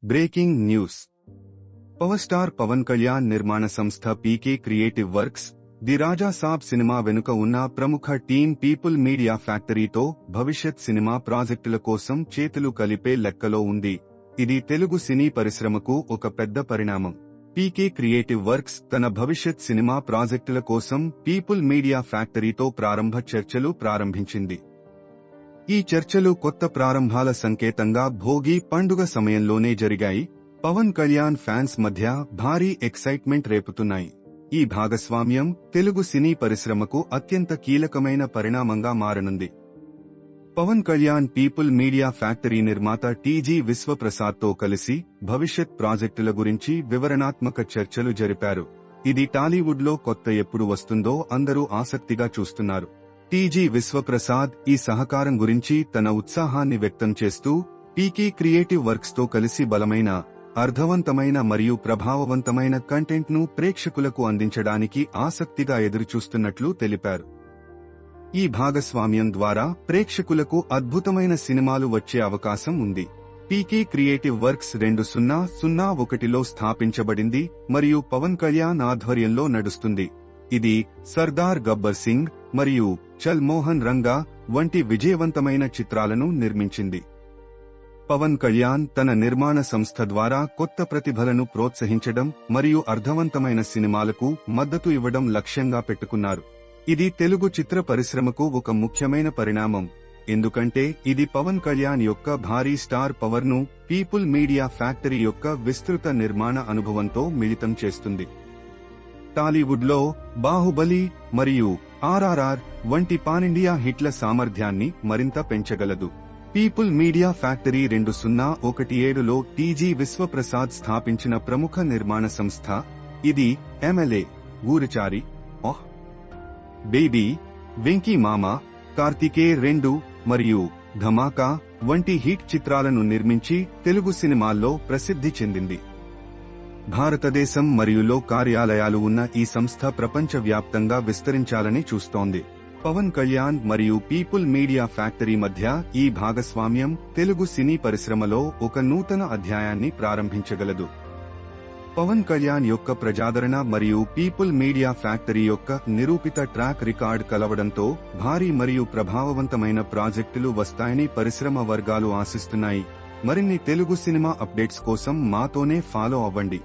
Breaking news. Power star Pawan Kalyan నిర్మాణ సంస్థ PK creative works the Raja Saab సినిమా వెనుక ఉన్న ప్రముఖ టీం పీపుల్ మీడియా ఫ్యాక్టరీతో భవిష్యత్ సినిమా ప్రాజెక్టుల కోసం చేతులు కలిపే లెక్కలో ఉంది. ఇది తెలుగు సినీ పరిశ్రమకు ఒక పెద్ద పరిణామం. పీకే క్రియేటివ్ వర్క్స్ తన భవిష్యత్ సినిమా ప్రాజెక్టుల కోసం పీపుల్ మీడియా ఫ్యాక్టరీతో ప్రారంభ చర్చలు ప్రారంభించింది. ఈ చర్చలు కొత్త ప్రారంభాల సంకేతంగా భోగి పండుగ సమయంలోనే జరిగాయి. పవన్ కళ్యాణ్ ఫ్యాన్స్ మధ్య భారీ ఎక్సైట్మెంట్ రేపుతున్నాయి. ఈ భాగస్వామ్యం తెలుగు సినీ పరిశ్రమకు అత్యంత కీలకమైన పరిణామంగా మారనుంది. Pawan Kalyan people media factory నిర్మాత టీజీ విశ్వప్రసాద్తో కలిసి భవిష్యత్ ప్రాజెక్టుల గురించి వివరణాత్మక చర్చలు జరిపారు. ఇది టాలీవుడ్లో కొత్త ఎప్పుడు వస్తుందో అందరూ ఆసక్తిగా చూస్తున్నారు. టీజీ విశ్వప్రసాద్ ఈ సహకారం గురించి తన ఉత్సాహాన్ని వ్యక్తం చేస్తూ పీకే క్రియేటివ్ వర్క్స్ తో కలిసి బలమైన, అర్థవంతమైన మరియు ప్రభావవంతమైన కంటెంట్ ను ప్రేక్షకులకు అందించడానికి ఆసక్తిగా ఎదురుచూస్తున్నట్లు తెలిపారు. ఈ భాగస్వామ్యం ద్వారా ప్రేక్షకులకు అద్భుతమైన సినిమాలు వచ్చే అవకాశం ఉంది. పీకే క్రియేటివ్ వర్క్స్ 2001లో స్థాపించబడింది మరియు పవన్ కళ్యాణ్ ఆధ్వర్యంలో నడుస్తుంది. ఇది సర్దార్ గబ్బర్ సింగ్ మరియు చల్ మోహన్ రంగా వంటి విజయవంతమైన చిత్రాలను నిర్మించింది. పవన్ కళ్యాణ్ తన నిర్మాణ సంస్థ ద్వారా కొత్త ప్రతిభలను ప్రోత్సహించడం మరియు అర్థవంతమైన సినిమాలకు మద్దతు ఇవ్వడం లక్ష్యంగా పెట్టుకున్నారు. ఇది తెలుగు చిత్ర పరిశ్రమకు ఒక ముఖ్యమైన పరిణామం, ఎందుకంటే ఇది పవన్ కళ్యాణ్ యొక్క భారీ స్టార్ పవర్ ను పీపుల్ మీడియా ఫ్యాక్టరీ యొక్క విస్తృత నిర్మాణ అనుభవంతో మిళితం చేస్తుంది. టాలీవుడ్లో బాహుబలి మరియు ఆర్ఆర్ఆర్ వంటి పానిండియా హిట్ల సామర్థ్యాన్ని మరింత పెంచగలదు. పీపుల్ మీడియా ఫ్యాక్టరీ 2017లో టీజీ విశ్వప్రసాద్ స్థాపించిన ప్రముఖ నిర్మాణ సంస్థ. ఇది MLA, Goodachari, oh baby, Venky Mama, Karthikeya 2 మరియు ధమాకా వంటి హిట్ చిత్రాలను నిర్మించి తెలుగు సినిమాల్లో ప్రసిద్ధి చెందింది. భారతదేశం మరియులో కార్యాలయాలు ఉన్న ఈ సంస్థ ప్రపంచవ్యాప్తంగా విస్తరించాలని చూస్తోంది. పవన్ కళ్యాణ్ మరియు పీపుల్ మీడియా ఫ్యాక్టరీ మధ్య ఈ భాగస్వామ్యం తెలుగు సినీ పరిశ్రమలో ఒక నూతన అధ్యాయాన్ని ప్రారంభించగలదు. పవన్ కళ్యాణ్ యొక్క ప్రజాదరణ మరియు పీపుల్ మీడియా ఫ్యాక్టరీ యొక్క నిరూపిత ట్రాక్ రికార్డ్ కలవడంతో భారీ మరియు ప్రభావవంతమైన ప్రాజెక్టులు వస్తాయని పరిశ్రమ వర్గాలు ఆశిస్తున్నాయి. మరిన్ని తెలుగు సినిమా అప్డేట్స్ కోసం మాతోనే ఫాలో అవ్వండి.